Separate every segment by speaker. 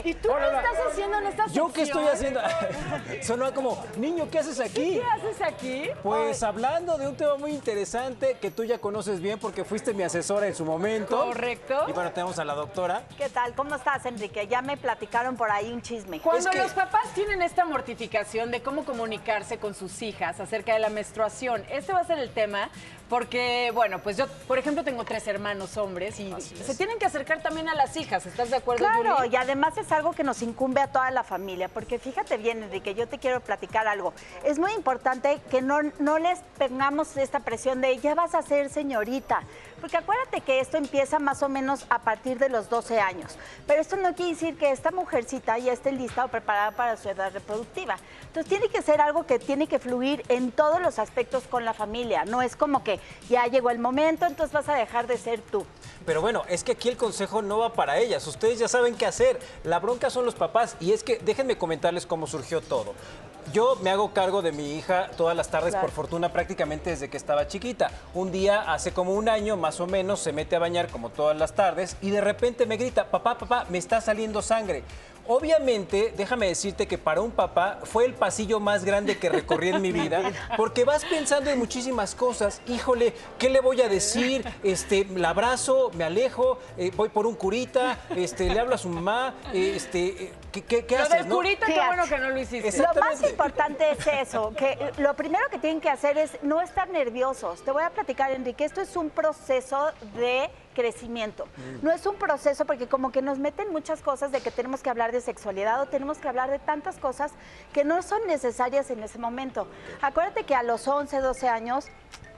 Speaker 1: ¿Y tú qué estás haciendo en esta sección?
Speaker 2: ¿Yo qué estoy haciendo? Sonó como, niño, ¿qué haces aquí?
Speaker 1: ¿Qué haces aquí?
Speaker 2: Pues hablando de un tema muy interesante que tú ya conoces bien porque fuiste mi asesora en su momento.
Speaker 1: Correcto.
Speaker 2: Y bueno, tenemos a la doctora.
Speaker 3: ¿Qué tal? ¿Cómo estás, Enrique? Ya me platicaron por ahí un chisme.
Speaker 1: Cuando
Speaker 2: Es que-
Speaker 1: los papás tienen esta mortificación de cómo comunicarse con sus hijas acerca de la menstruación, este va a ser el tema porque, bueno, pues yo, por ejemplo, tengo 3 hermanos hombres y se tienen que acercar también a las hijas. ¿Estás de acuerdo,
Speaker 3: Claro,
Speaker 1: Yuri?
Speaker 3: y además es algo que nos incumbe a toda la familia, porque fíjate bien, Enrique, yo te quiero platicar algo. Es muy importante que no les pongamos esta presión de ya vas a ser señorita, porque acuérdate que esto empieza más o menos a partir de los 12 años, pero esto no quiere decir que esta mujercita ya esté lista o preparada para su edad reproductiva. Entonces tiene que ser algo que tiene que fluir en todos los aspectos con la familia, no es como que ya llegó el momento, entonces vas a dejar de ser tú.
Speaker 2: Pero bueno, es que aquí el consejo no va para ellas. Ustedes ya saben qué hacer. La bronca son los papás. Y es que déjenme comentarles cómo surgió todo. Yo me hago cargo de mi hija todas las tardes,
Speaker 3: Claro.
Speaker 2: por fortuna, prácticamente desde que estaba chiquita. Un día, hace como un año, más o menos, se mete a bañar como todas las tardes y de repente me grita, papá, papá, me está saliendo sangre. Obviamente, déjame decirte que para un papá fue el pasillo más grande que recorrí en mi vida, porque vas pensando en muchísimas cosas. Híjole, ¿qué le voy a decir? La abrazo, me alejo, voy por un curita, le hablo a su mamá, ¿qué
Speaker 1: Lo
Speaker 2: haces,
Speaker 1: del
Speaker 2: no?
Speaker 1: curita, qué
Speaker 3: Fíjate.
Speaker 1: bueno que no lo hiciste.
Speaker 2: Exacto.
Speaker 3: Lo más
Speaker 2: Exactamente.
Speaker 3: importante es eso, que lo primero que tienen que hacer es no estar nerviosos. Te voy a platicar, Enrique, esto es un proceso de crecimiento. No es un proceso porque como que nos meten muchas cosas de que tenemos que hablar de sexualidad o tenemos que hablar de tantas cosas que no son necesarias en ese momento. Acuérdate que a los 11, 12 años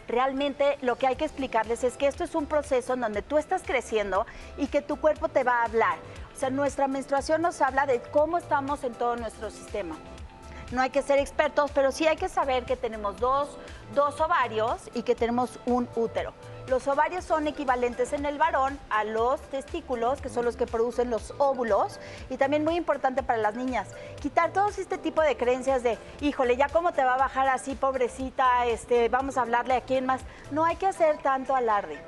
Speaker 3: realmente lo que hay que explicarles es que esto es un proceso en donde tú estás creciendo y que tu cuerpo te va a hablar. O sea, nuestra menstruación nos habla de cómo estamos en todo nuestro sistema. No hay que ser expertos, pero sí hay que saber que tenemos dos ovarios y que tenemos un útero. Los ovarios son equivalentes en el varón a los testículos, que son los que producen los óvulos, y también muy importante para las niñas, quitar todo este tipo de creencias de, híjole, ya cómo te va a bajar así, pobrecita, vamos a hablarle a quién más. No hay que hacer tanto alarde.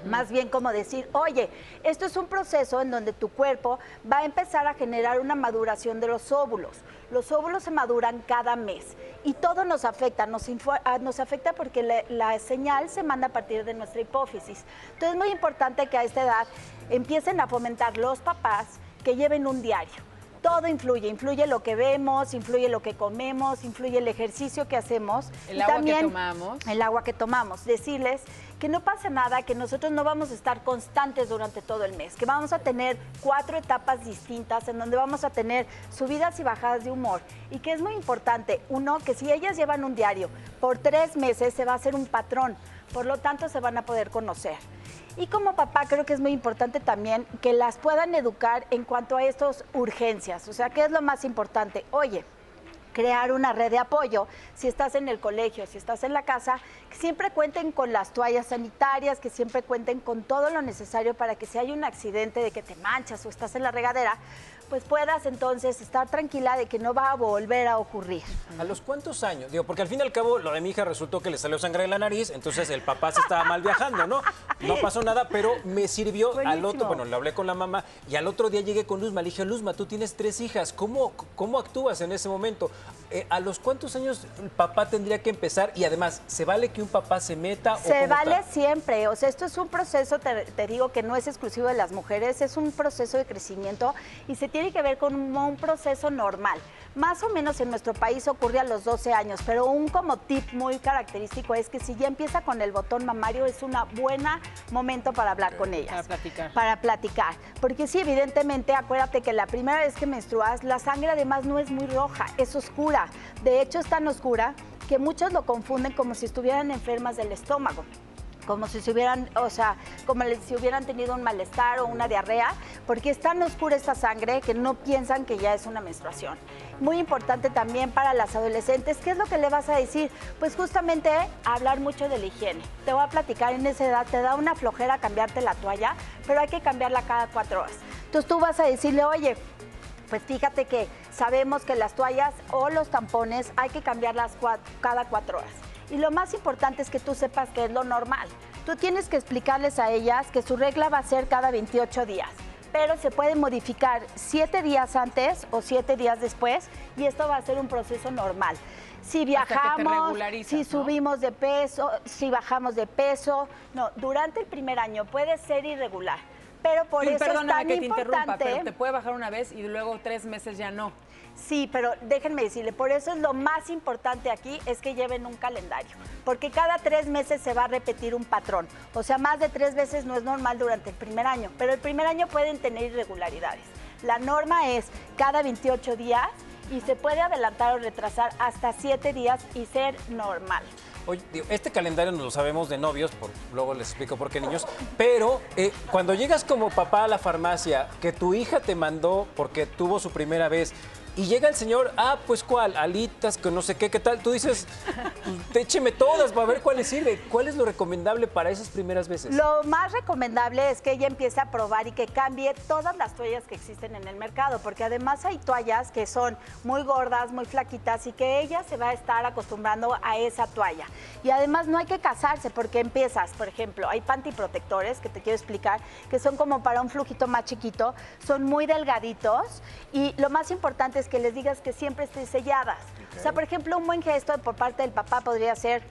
Speaker 3: Más bien como decir, oye, esto es un proceso en donde tu cuerpo va a empezar a generar una maduración de los óvulos. Los óvulos se maduran cada mes y todo nos afecta, nos afecta porque la señal se manda a partir de nuestra hipófisis. Entonces es muy importante que a esta edad empiecen a fomentar los papás que lleven un diario. Todo influye lo que vemos, influye lo que comemos, influye el ejercicio que hacemos.
Speaker 1: El
Speaker 3: y
Speaker 1: agua que
Speaker 3: también
Speaker 1: tomamos.
Speaker 3: el agua que tomamos. Decirles que no pasa nada, que nosotros no vamos a estar constantes durante todo el mes, que vamos a tener 4 etapas distintas en donde vamos a tener subidas y bajadas de humor. Y que es muy importante, uno, que si ellas llevan un diario por 3 meses se va a hacer un patrón, por lo tanto se van a poder conocer. Y como papá creo que es muy importante también que las puedan educar en cuanto a estas urgencias. O sea, ¿qué es lo más importante? Oye, crear una red de apoyo, si estás en el colegio, si estás en la casa, que siempre cuenten con las toallas sanitarias, que siempre cuenten con todo lo necesario para que si hay un accidente de que te manchas o estás en la regadera, pues puedas entonces estar tranquila de que no va a volver a ocurrir.
Speaker 2: ¿A los cuántos años? Digo, porque al fin y al cabo lo de mi hija resultó que le salió sangre en la nariz, entonces el papá se estaba mal viajando, ¿no? No pasó nada, pero me sirvió al
Speaker 3: Buenísimo.
Speaker 2: otro, bueno, le hablé con la mamá y al otro día llegué con Luzma, le dije, Luzma, tú tienes 3 hijas, ¿cómo actúas en ese momento? ¿A los cuántos años el papá tendría que empezar? Y además, ¿se vale que un papá se meta?
Speaker 3: Se vale siempre, o sea, esto es un proceso, te digo que no es exclusivo de las mujeres, es un proceso de crecimiento y se tiene que ver con un proceso normal. Más o menos en nuestro país ocurre a los 12 años, pero un como tip muy característico es que si ya empieza con el botón mamario es un buen momento para hablar con ellas.
Speaker 1: Para platicar.
Speaker 3: Para platicar. Porque sí, evidentemente, acuérdate que la primera vez que menstruas, la sangre además no es muy roja, es oscura. De hecho, es tan oscura que muchos lo confunden como si estuvieran enfermas del estómago. Como si se hubieran, o sea, como si hubieran tenido un malestar o una diarrea, porque es tan oscura esta sangre que no piensan que ya es una menstruación. Muy importante también para las adolescentes, ¿qué es lo que le vas a decir? Pues justamente hablar mucho de la higiene. Te voy a platicar, en esa edad te da una flojera cambiarte la toalla, pero hay que cambiarla cada 4 horas. Entonces tú vas a decirle, oye, pues fíjate que sabemos que las toallas o los tampones hay que cambiarlas cada 4 horas. Y lo más importante es que tú sepas que es lo normal. Tú tienes que explicarles a ellas que su regla va a ser cada 28 días. pero se puede modificar 7 días antes o 7 días después y esto va a ser un proceso normal. Si viajamos, si subimos de peso, si bajamos de peso, no, durante el primer año puede ser irregular, pero por eso es tan
Speaker 1: que te interrumpa,
Speaker 3: importante.
Speaker 1: pero te puede bajar una vez y luego 3 meses ya no.
Speaker 3: Sí, pero déjenme decirle, por eso es lo más importante aquí, es que lleven un calendario, porque cada 3 meses se va a repetir un patrón. O sea, más de 3 veces no es normal durante el primer año, pero el primer año pueden tener irregularidades. La norma es cada 28 días y se puede adelantar o retrasar hasta 7 días y ser normal.
Speaker 2: Oye, este calendario nos lo sabemos de novios, luego les explico por qué, niños, pero cuando llegas como papá a la farmacia, que tu hija te mandó porque tuvo su primera vez, y llega el señor, pues ¿cuál? Alitas, que no sé qué tal. Tú dices, pues, écheme todas para ver cuál le sirve. ¿Cuál es lo recomendable para esas primeras veces?
Speaker 3: Lo más recomendable es que ella empiece a probar y que cambie todas las toallas que existen en el mercado, porque además hay toallas que son muy gordas, muy flaquitas y que ella se va a estar acostumbrando a esa toalla. Y además no hay que casarse porque empiezas, por ejemplo, hay panty protectores que te quiero explicar, que son como para un flujito más chiquito, son muy delgaditos y lo más importante es que les digas que siempre estén selladas. Okay. O sea, por ejemplo, un buen gesto por parte del papá podría ser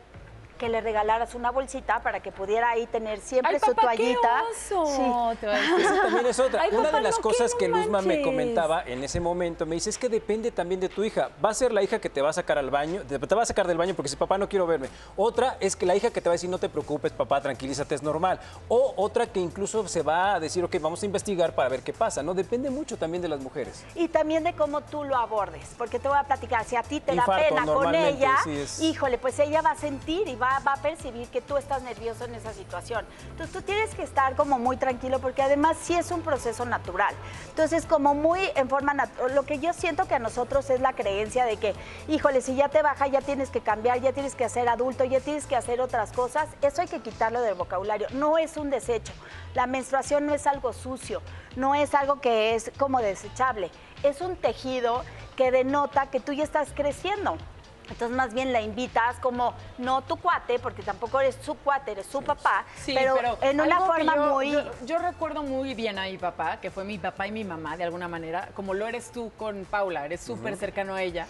Speaker 3: que le regalaras una bolsita para que pudiera ahí tener siempre su toallita.
Speaker 1: ¡Qué oso!
Speaker 3: Sí.
Speaker 2: Esa también es otra. Una
Speaker 1: papá,
Speaker 2: de las cosas que Luzma me
Speaker 1: manches.
Speaker 2: comentaba en ese momento, me dice, es que depende también de tu hija. Va a ser la hija que te va a sacar al baño, te va a sacar del baño porque si papá no quiero verme. Otra es que la hija que te va a decir, no te preocupes, papá, tranquilízate, es normal. O otra que incluso se va a decir, ok, vamos a investigar para ver qué pasa, ¿no? Depende mucho también de las mujeres.
Speaker 3: Y también de cómo tú lo abordes, porque te voy a platicar, si a ti te
Speaker 2: Infarto,
Speaker 3: da pena con ella,
Speaker 2: sí es...
Speaker 3: híjole, pues ella va a sentir y va a percibir que tú estás nervioso en esa situación. Entonces tú tienes que estar como muy tranquilo porque además sí es un proceso natural. Entonces como muy en forma natural, lo que yo siento que a nosotros es la creencia de que, híjole, si ya te baja ya tienes que cambiar, ya tienes que hacer adulto, ya tienes que hacer otras cosas, eso hay que quitarlo del vocabulario. No es un desecho, la menstruación no es algo sucio, no es algo que es como desechable, es un tejido que denota que tú ya estás creciendo. Entonces más bien la invitas como, no tu cuate, porque tampoco eres su cuate, eres su papá,
Speaker 1: sí,
Speaker 3: pero en una forma muy...
Speaker 1: Yo recuerdo muy bien a mi papá, que fue mi papá y mi mamá de alguna manera, como lo eres tú con Paula, eres súper cercano a ella.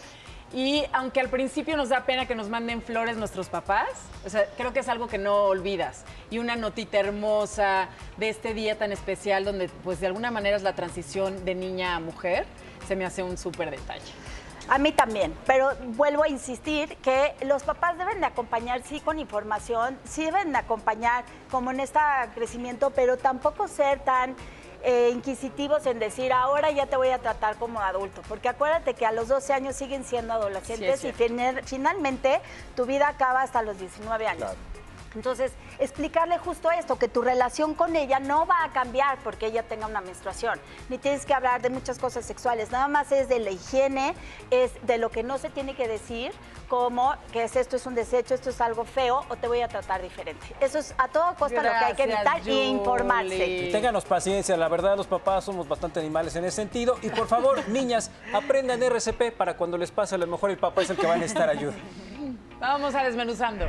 Speaker 1: Y aunque al principio nos da pena que nos manden flores nuestros papás, o sea, creo que es algo que no olvidas. Y una notita hermosa de este día tan especial donde pues de alguna manera es la transición de niña a mujer, se me hace un súper detalle.
Speaker 3: A mí también, pero vuelvo a insistir que los papás deben de acompañar, sí, con información, sí deben de acompañar como en este crecimiento, pero tampoco ser tan inquisitivos en decir, ahora ya te voy a tratar como adulto, porque acuérdate que a los 12 años siguen siendo adolescentes y finalmente tu vida acaba hasta los 19 años. Claro. Entonces, explicarle justo esto, que tu relación con ella no va a cambiar porque ella tenga una menstruación, ni tienes que hablar de muchas cosas sexuales, nada más es de la higiene, es de lo que no se tiene que decir, como que esto es un desecho, esto es algo feo o te voy a tratar diferente. Eso es a todo costo lo que hay que evitar y informarse.
Speaker 2: Y ténganos paciencia, la verdad los papás somos bastante animales en ese sentido y por favor, niñas, aprendan RCP para cuando les pase, a lo mejor el papá es el que va a necesitar ayuda.
Speaker 1: Vamos a desmenuzando.